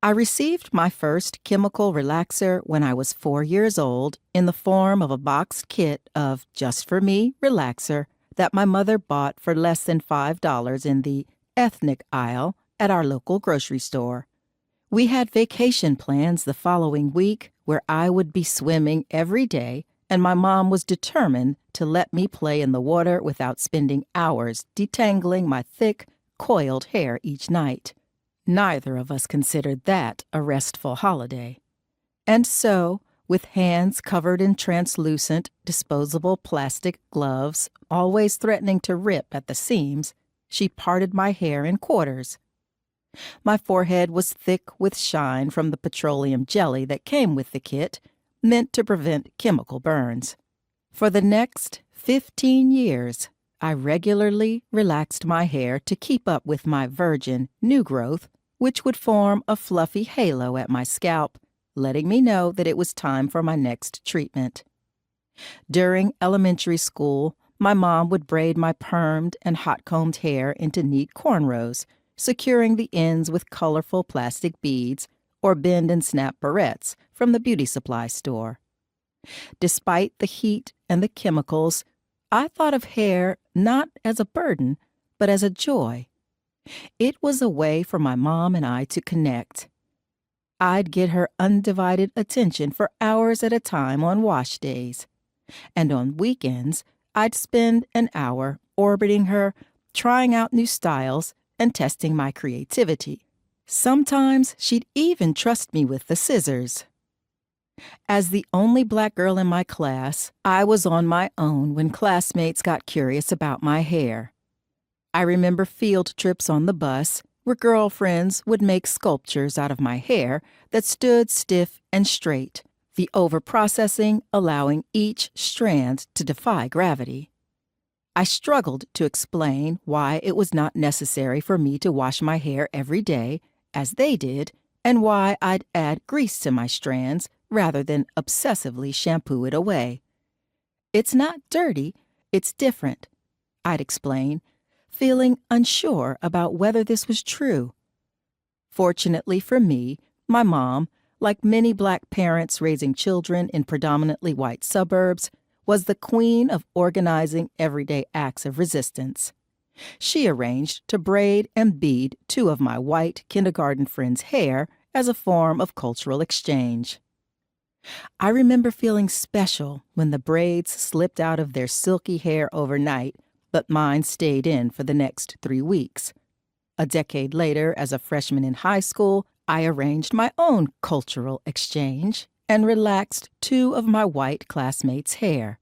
I received my first chemical relaxer when I was 4 years old in the form of a boxed kit of Just For Me relaxer that my mother bought for less than $5 in the ethnic aisle at our local grocery store. We had vacation plans the following week where I would be swimming every day, and my mom was determined to let me play in the water without spending hours detangling my thick, coiled hair each night. Neither of us considered that a restful holiday. And so, with hands covered in translucent, disposable plastic gloves, always threatening to rip at the seams, she parted my hair in quarters. My forehead was thick with shine from the petroleum jelly that came with the kit, meant to prevent chemical burns. For the next 15 years, I regularly relaxed my hair to keep up with my virgin new growth, which would form a fluffy halo at my scalp, letting me know that it was time for my next treatment. During elementary school, my mom would braid my permed and hot-combed hair into neat cornrows, securing the ends with colorful plastic beads or bend and snap barrettes from the beauty supply store. Despite the heat and the chemicals, I thought of hair not as a burden, but as a joy. It was a way for my mom and I to connect. I'd get her undivided attention for hours at a time on wash days, and on weekends, I'd spend an hour orbiting her, trying out new styles and testing my creativity. Sometimes she'd even trust me with the scissors. As the only black girl in my class, I was on my own when classmates got curious about my hair. I remember field trips on the bus where girlfriends would make sculptures out of my hair that stood stiff and straight, the overprocessing allowing each strand to defy gravity. I struggled to explain why it was not necessary for me to wash my hair every day, as they did, and why I'd add grease to my strands rather than obsessively shampoo it away. "It's not dirty, it's different," I'd explain, feeling unsure about whether this was true. Fortunately for me, my mom, like many black parents raising children in predominantly white suburbs, was the queen of organizing everyday acts of resistance. She arranged to braid and bead 2 of my white kindergarten friends' hair as a form of cultural exchange. I remember feeling special when the braids slipped out of their silky hair overnight, but mine stayed in for the next 3 weeks. A decade later, as a freshman in high school, I arranged my own cultural exchange and relaxed 2 of my white classmates' hair.